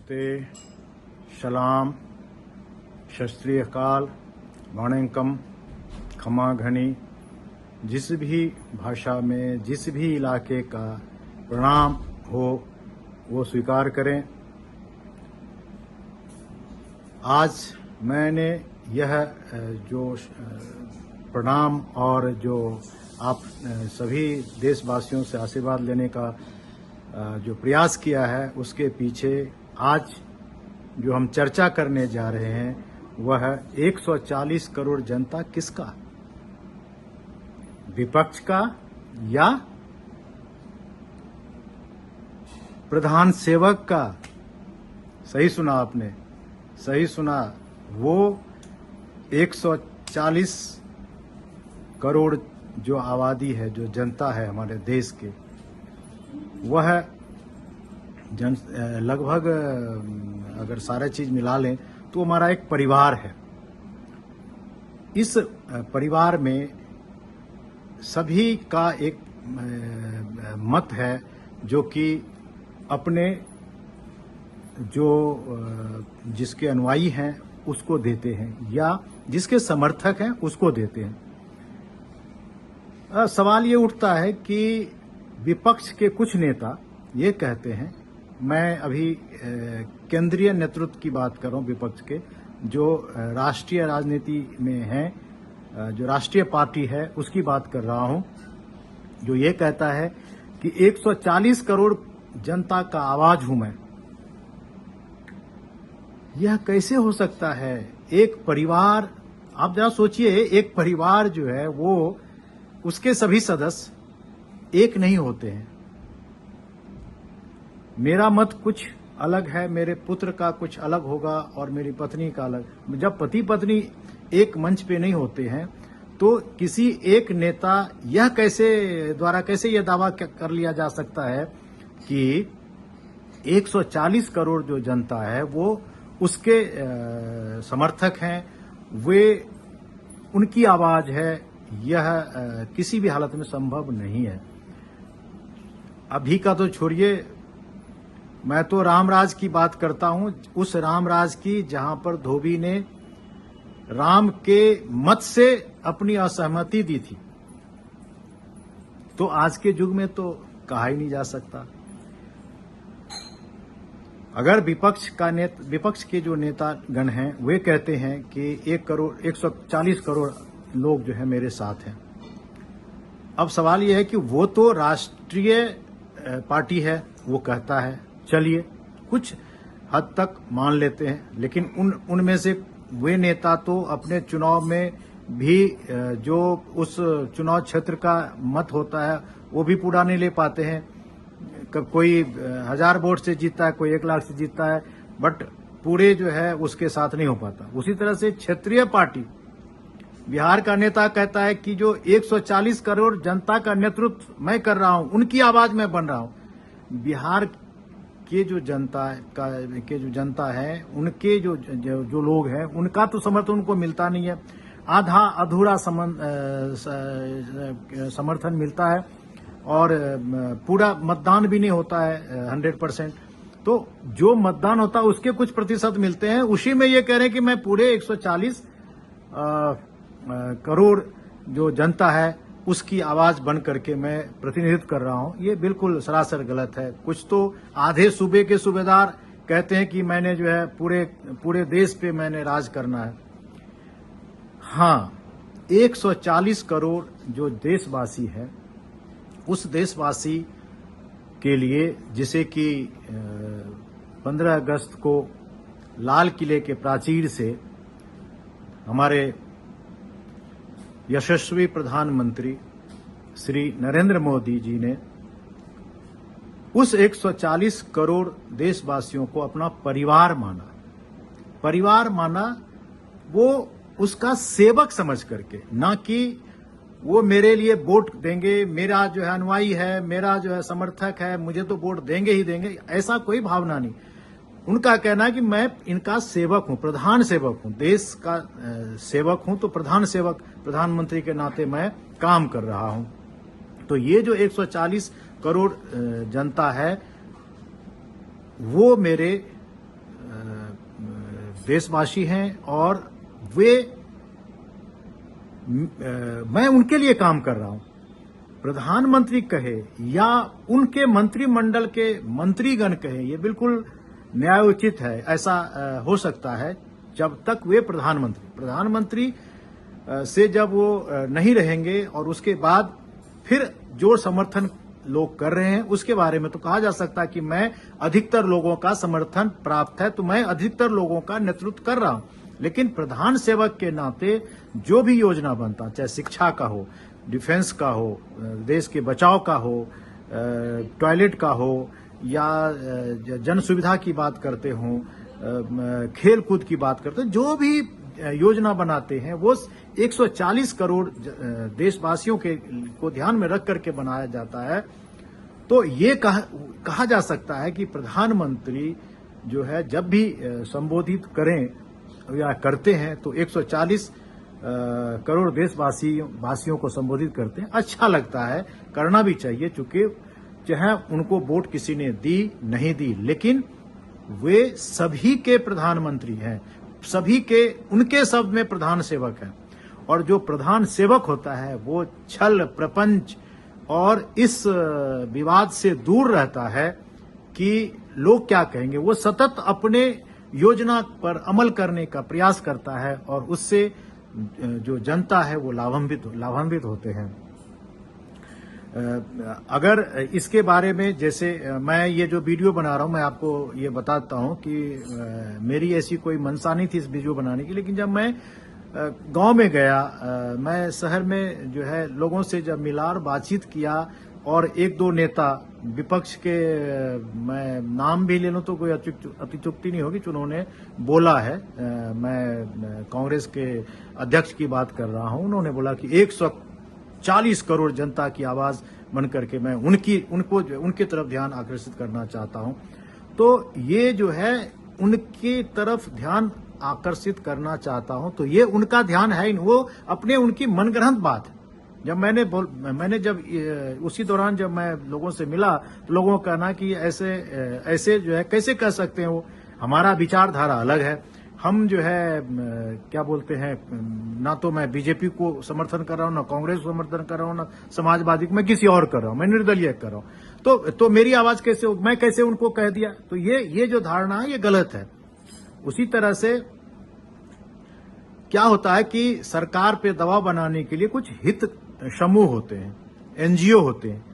नमस्ते, सलाम, सत श्री अकाल, वाणेकम, खमा घनी। जिस भी भाषा में जिस भी इलाके का प्रणाम हो वो स्वीकार करें। आज मैंने यह जो प्रणाम और जो आप सभी देशवासियों से आशीर्वाद लेने का जो प्रयास किया है, उसके पीछे आज जो हम चर्चा करने जा रहे हैं वह 140 करोड़ जनता किसका, विपक्ष का या प्रधान सेवक का। सही सुना आपने, सही सुना। वो 140 करोड़ जो आबादी है, जो जनता है हमारे देश के, वह लगभग अगर सारा चीज मिला लें तो हमारा एक परिवार है। इस परिवार में सभी का एक मत है जो कि अपने जो जिसके अनुयायी हैं उसको देते हैं या जिसके समर्थक हैं उसको देते हैं। सवाल ये उठता है कि विपक्ष के कुछ नेता ये कहते हैं, मैं अभी केंद्रीय नेतृत्व की बात कर रहा हूं, विपक्ष के जो राष्ट्रीय राजनीति में हैं, जो राष्ट्रीय पार्टी है उसकी बात कर रहा हूं, जो ये कहता है कि 140 करोड़ जनता का आवाज हूं मैं। यह कैसे हो सकता है? एक परिवार, आप जरा सोचिए, एक परिवार जो है वो उसके सभी सदस्य एक नहीं होते हैं। मेरा मत कुछ अलग है, मेरे पुत्र का कुछ अलग होगा और मेरी पत्नी का अलग। जब पति पत्नी एक मंच पे नहीं होते हैं तो किसी एक नेता यह कैसे यह दावा कर लिया जा सकता है कि 140 करोड़ जो जनता है वो उसके समर्थक हैं, वे उनकी आवाज है। यह किसी भी हालत में संभव नहीं है। अभी का तो छोड़िए, मैं तो रामराज की बात करता हूं, उस रामराज की जहां पर धोबी ने राम के मत से अपनी असहमति दी थी, तो आज के युग में तो कहा ही नहीं जा सकता। अगर विपक्ष के जो नेतागण हैं वे कहते हैं कि 140 करोड़ लोग जो है मेरे साथ हैं। अब सवाल यह है कि वो तो राष्ट्रीय पार्टी है, वो कहता है, चलिए कुछ हद तक मान लेते हैं, लेकिन उनमें से वे नेता तो अपने चुनाव में भी जो उस चुनाव क्षेत्र का मत होता है वो भी पूरा नहीं ले पाते हैं। कोई 1000 वोट से जीतता है, कोई 1 लाख से जीतता है, बट पूरे जो है उसके साथ नहीं हो पाता। उसी तरह से क्षेत्रीय पार्टी, बिहार का नेता कहता है कि जो 140 करोड़ जनता का नेतृत्व मैं कर रहा हूं, उनकी आवाज में बन रहा हूं। बिहार के जो जनता है, उनके जो लोग हैं, उनका तो समर्थन उनको मिलता नहीं है, आधा अधूरा समर्थन मिलता है और पूरा मतदान भी नहीं होता है 100%। तो जो मतदान होता है उसके कुछ प्रतिशत मिलते हैं, उसी में ये कह रहे हैं कि मैं पूरे 140 करोड़ जो जनता है उसकी आवाज बन करके मैं प्रतिनिधित्व कर रहा हूं। ये बिल्कुल सरासर गलत है। कुछ तो आधे सूबे के सूबेदार कहते हैं कि मैंने जो है पूरे देश पे मैंने राज करना है। हाँ, 140 करोड़ जो देशवासी है, उस देशवासी के लिए, जिसे कि 15 अगस्त को लाल किले के प्राचीर से हमारे यशस्वी प्रधानमंत्री श्री नरेंद्र मोदी जी ने उस 140 करोड़ देशवासियों को अपना परिवार माना, वो उसका सेवक समझ करके, ना कि वो मेरे लिए वोट देंगे, मेरा जो है अनुयायी है, मेरा जो है समर्थक है, मुझे तो वोट देंगे ही देंगे, ऐसा कोई भावना नहीं। उनका कहना है कि मैं इनका सेवक हूं, प्रधान सेवक हूं, देश का सेवक हूं, तो प्रधान सेवक, प्रधानमंत्री के नाते मैं काम कर रहा हूं। तो ये जो 140 करोड़ जनता है वो मेरे देशवासी हैं और वे मैं उनके लिए काम कर रहा हूं। प्रधानमंत्री कहे या उनके मंत्रिमंडल के मंत्रीगण कहे, ये बिल्कुल न्यायोचित है। ऐसा हो सकता है जब तक वे प्रधानमंत्री से जब वो नहीं रहेंगे और उसके बाद फिर जो समर्थन लोग कर रहे हैं उसके बारे में तो कहा जा सकता है कि मैं अधिकतर लोगों का समर्थन प्राप्त है, तो मैं अधिकतर लोगों का नेतृत्व कर रहा हूं। लेकिन प्रधान सेवक के नाते जो भी योजना बनता, चाहे शिक्षा का हो, डिफेंस का हो, देश के बचाव का हो, टॉयलेट का हो, या जन सुविधा की बात करते हो, खेल कूद की बात करते हो, जो भी योजना बनाते हैं वो 140 करोड़ देशवासियों को ध्यान में रख करके बनाया जाता है। तो ये कहा जा सकता है कि प्रधानमंत्री जो है जब भी संबोधित करें या करते हैं तो 140 करोड़ देशवासियों को संबोधित करते हैं। अच्छा लगता है, करना भी चाहिए, चूंकि चाहे उनको वोट किसी ने दी नहीं दी, लेकिन वे सभी के प्रधानमंत्री हैं, सभी के उनके शब्द में प्रधान सेवक हैं। और जो प्रधान सेवक होता है वो छल प्रपंच और इस विवाद से दूर रहता है कि लोग क्या कहेंगे। वो सतत अपने योजना पर अमल करने का प्रयास करता है और उससे जो जनता है वो लाभान्वित होते हैं। अगर इसके बारे में, जैसे मैं ये जो वीडियो बना रहा हूं, मैं आपको ये बताता हूं कि मेरी ऐसी कोई मंशा नहीं थी इस वीडियो बनाने की, लेकिन जब मैं गांव में गया, मैं शहर में जो है लोगों से जब मिला और बातचीत किया, और एक दो नेता विपक्ष के, मैं नाम भी ले लूं तो कोई अतिचुक्ति नहीं होगी, उन्होंने बोला है, मैं कांग्रेस के अध्यक्ष की बात कर रहा हूं, उन्होंने बोला कि 140 करोड़ जनता की आवाज बन करके मैं उनके तरफ ध्यान आकर्षित करना चाहता हूं। तो ये जो है उनकी तरफ ध्यान आकर्षित करना चाहता हूं, तो ये उनका ध्यान है, वो उनकी मनगढ़ंत बात है। जब मैंने जब उसी दौरान जब मैं लोगों से मिला तो लोगों का कहना कि ऐसे जो है कैसे कह सकते हैं, वो हमारा विचारधारा अलग है, हम जो है क्या बोलते हैं, ना तो मैं बीजेपी को समर्थन कर रहा हूं, ना कांग्रेस को समर्थन कर रहा हूं, ना समाजवादी को, मैं किसी और कर रहा हूं, मैं निर्दलीय कर रहा हूं, तो मेरी आवाज मैं कैसे उनको कह दिया। तो ये जो धारणा है ये गलत है। उसी तरह से क्या होता है कि सरकार पे दबाव बनाने के लिए कुछ हित समूह होते हैं, एनजीओ होते हैं,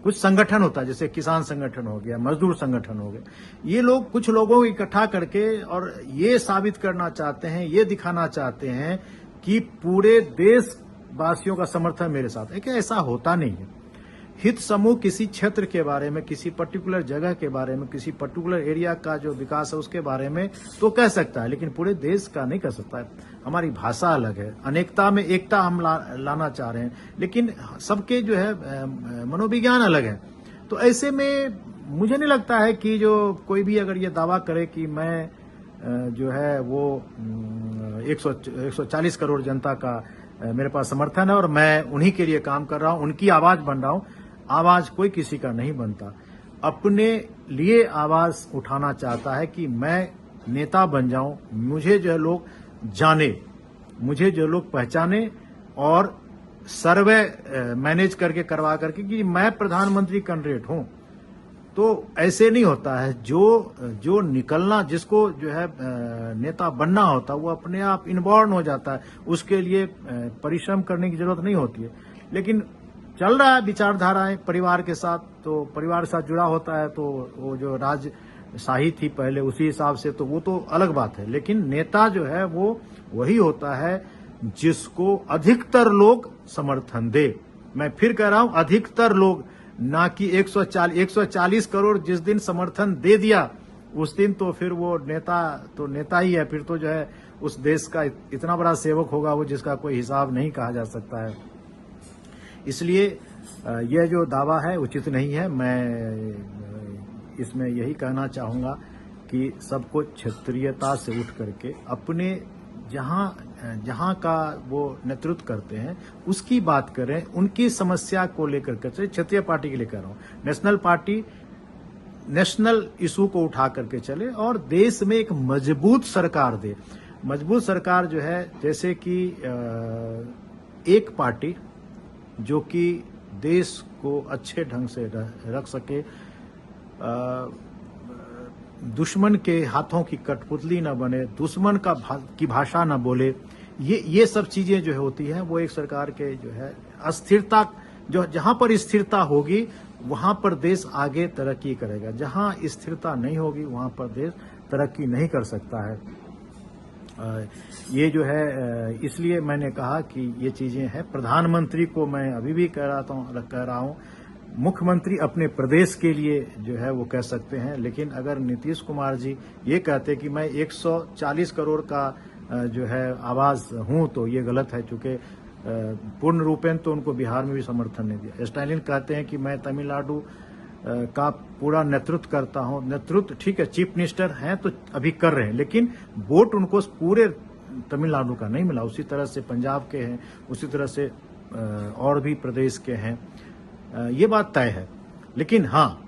कुछ संगठन होता है, जैसे किसान संगठन हो गया, मजदूर संगठन हो गया। ये लोग कुछ लोगों को इकट्ठा करके और ये साबित करना चाहते हैं, ये दिखाना चाहते हैं कि पूरे देशवासियों का समर्थन मेरे साथ है। क्या ऐसा होता नहीं है। हित समूह किसी क्षेत्र के बारे में, किसी पर्टिकुलर जगह के बारे में, किसी पर्टिकुलर एरिया का जो विकास है उसके बारे में तो कह सकता है, लेकिन पूरे देश का नहीं कह सकता है। हमारी भाषा अलग है, अनेकता में एकता हम लाना चाह रहे हैं, लेकिन सबके जो है मनोविज्ञान अलग है। तो ऐसे में मुझे नहीं लगता है कि जो कोई भी अगर ये दावा करे कि मैं जो है वो 140 करोड़ जनता का मेरे पास समर्थन है और मैं उन्हीं के लिए काम कर रहा हूं, उनकी आवाज बन रहा हूं। आवाज कोई किसी का नहीं बनता, अपने लिए आवाज उठाना चाहता है कि मैं नेता बन जाऊं, मुझे जो लोग जाने, मुझे जो लोग पहचाने, और सर्वे मैनेज करके करवा करके कि मैं प्रधानमंत्री कैंडिडेट हूं। तो ऐसे नहीं होता है। जो निकलना, जिसको जो है नेता बनना होता है, वो अपने आप इनबॉर्न हो जाता है, उसके लिए परिश्रम करने की जरूरत नहीं होती है। लेकिन चल रहा है विचारधाराएं परिवार के साथ, तो परिवार के साथ जुड़ा होता है, तो वो जो राजशाही थी पहले उसी हिसाब से, तो वो तो अलग बात है। लेकिन नेता जो है वो वही होता है जिसको अधिकतर लोग समर्थन दे। मैं फिर कह रहा हूं, अधिकतर लोग, ना कि 140 करोड़ जिस दिन समर्थन दे दिया उस दिन तो फिर वो नेता ही है, फिर तो जो है उस देश का इतना बड़ा सेवक होगा वो जिसका कोई हिसाब नहीं कहा जा सकता है। इसलिए यह जो दावा है उचित नहीं है। मैं इसमें यही कहना चाहूंगा कि सबको क्षेत्रीयता से उठ करके अपने जहां का वो नेतृत्व करते हैं उसकी बात करें, उनकी समस्या को लेकर के। क्षेत्रीय पार्टी के लिए कह रहा हूं, नेशनल पार्टी नेशनल इशू को उठा करके चले और देश में एक मजबूत सरकार दे। मजबूत सरकार जो है, जैसे कि एक पार्टी जो कि देश को अच्छे ढंग से रख सके, दुश्मन के हाथों की कठपुतली न बने, दुश्मन की भाषा न बोले, ये सब चीजें जो होती हैं वो एक सरकार के जो है अस्थिरता, जो जहां पर स्थिरता होगी वहां पर देश आगे तरक्की करेगा, जहां स्थिरता नहीं होगी वहां पर देश तरक्की नहीं कर सकता है। ये जो है, इसलिए मैंने कहा कि ये चीजें हैं। प्रधानमंत्री को मैं अभी भी कह रहा हूं, मुख्यमंत्री अपने प्रदेश के लिए जो है वो कह सकते हैं, लेकिन अगर नीतीश कुमार जी ये कहते कि मैं 140 करोड़ का जो है आवाज हूं तो ये गलत है, चूंकि पूर्ण रूपेण तो उनको बिहार में भी समर्थन नहीं दिया। स्टालिन कहते हैं कि मैं तमिलनाडु का पूरा नेतृत्व करता हूं। नेतृत्व ठीक है, चीफ मिनिस्टर हैं तो अभी कर रहे हैं, लेकिन वोट उनको पूरे तमिलनाडु का नहीं मिला। उसी तरह से पंजाब के हैं, उसी तरह से और भी प्रदेश के हैं, ये बात तय है। लेकिन हाँ,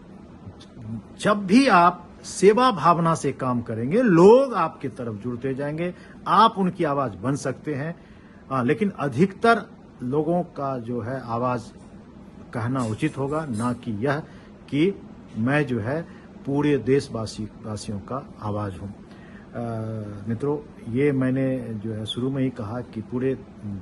जब भी आप सेवा भावना से काम करेंगे, लोग आपकी तरफ जुड़ते जाएंगे, आप उनकी आवाज बन सकते हैं। लेकिन अधिकतर लोगों का जो है आवाज कहना उचित होगा, ना कि यह कि मैं जो है पूरे देशवासियों का आवाज हूं। मित्रों, ये मैंने जो है शुरू में ही कहा कि पूरे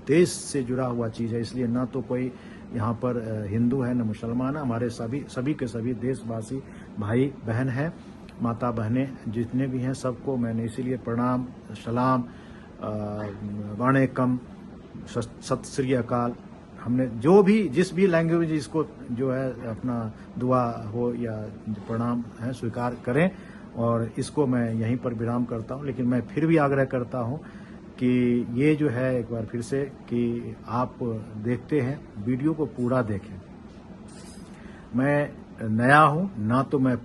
देश से जुड़ा हुआ चीज है, इसलिए ना तो कोई यहाँ पर हिंदू है न मुसलमान है, हमारे सभी के सभी देशवासी भाई बहन हैं, माता बहनें जितने भी हैं, सबको मैंने इसीलिए प्रणाम, सलाम, वाणेकम, सत श्री अकाल, हमने जो भी जिस भी लैंग्वेज इसको जो है अपना दुआ हो या प्रणाम है स्वीकार करें, और इसको मैं यहीं पर विराम करता हूं। लेकिन मैं फिर भी आग्रह करता हूं कि ये जो है एक बार फिर से कि आप देखते हैं वीडियो को पूरा देखें। मैं नया हूं, ना तो मैं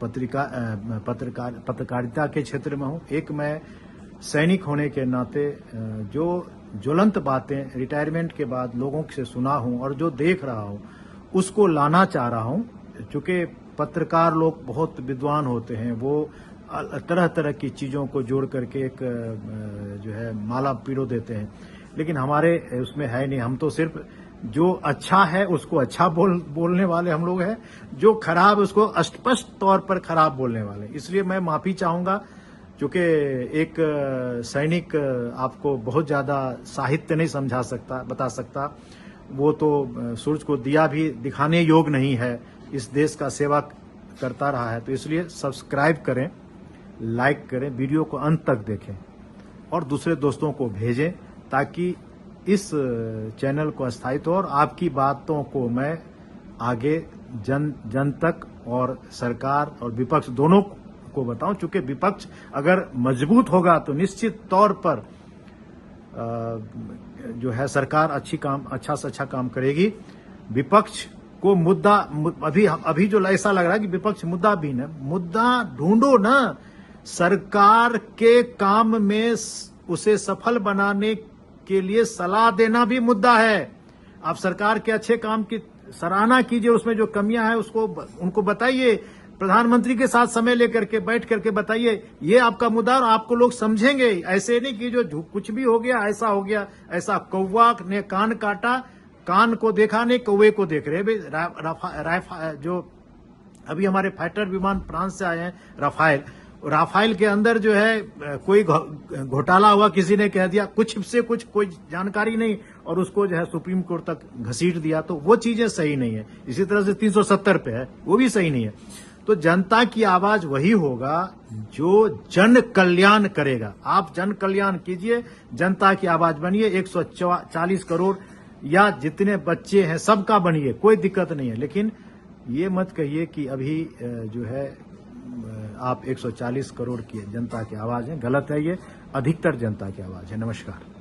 पत्रकारिता के क्षेत्र में हूं, एक मैं सैनिक होने के नाते जो ज्वलंत बातें रिटायरमेंट के बाद लोगों से सुना हूं और जो देख रहा हूं उसको लाना चाह रहा हूं। चूंकि पत्रकार लोग बहुत विद्वान होते हैं, वो तरह तरह की चीजों को जोड़ करके एक जो है माला पिरो देते हैं, लेकिन हमारे उसमें है नहीं। हम तो सिर्फ जो अच्छा है उसको अच्छा बोलने वाले हम लोग हैं, जो खराब उसको स्पष्ट तौर पर खराब बोलने वाले। इसलिए मैं माफी चाहूंगा, क्योंकि एक सैनिक आपको बहुत ज्यादा साहित्य नहीं बता सकता, वो तो सूरज को दिया भी दिखाने योग नहीं है, इस देश का सेवा करता रहा है। तो इसलिए सब्सक्राइब करें, लाइक करें, वीडियो को अंत तक देखें और दूसरे दोस्तों को भेजें, ताकि इस चैनल को स्थायित्व और आपकी बातों को मैं आगे जन तक और सरकार और विपक्ष दोनों को बताऊं। चूंकि विपक्ष अगर मजबूत होगा तो निश्चित तौर पर जो है सरकार अच्छा से अच्छा काम करेगी। विपक्ष को मुद्दा अभी जो ऐसा लग रहा है कि विपक्ष मुद्दा भी न, मुद्दा ढूंढो ना, सरकार के काम में उसे सफल बनाने के लिए सलाह देना भी मुद्दा है। आप सरकार के अच्छे काम की सराहना कीजिए, उसमें जो कमियां हैं उसको उनको बताइए, प्रधानमंत्री के साथ समय लेकर के बैठ करके बताइए, ये आपका मुद्दा और आपको लोग समझेंगे। ऐसे नहीं कि जो कुछ भी हो गया, ऐसा हो गया, ऐसा कौवा ने कान काटा, कान को देखा नहीं, कौवे को देख रहे। जो अभी हमारे फाइटर विमान फ्रांस से आए हैं, राफेल के अंदर जो है कोई घोटाला हुआ, किसी ने कह दिया, कुछ से कुछ कोई जानकारी नहीं, और उसको जो है सुप्रीम कोर्ट तक घसीट दिया, तो वो चीजें सही नहीं है। इसी तरह से 370 पे है, वो भी सही नहीं है। तो जनता की आवाज वही होगा जो जन कल्याण करेगा। आप जन कल्याण कीजिए, जनता की आवाज बनिए, 140 करोड़ या जितने बच्चे हैं सबका बनिए, कोई दिक्कत नहीं है। लेकिन ये मत कहिए कि अभी जो है आप 140 करोड़ की जनता की आवाज है, गलत है, ये अधिकतर जनता की आवाज है। नमस्कार।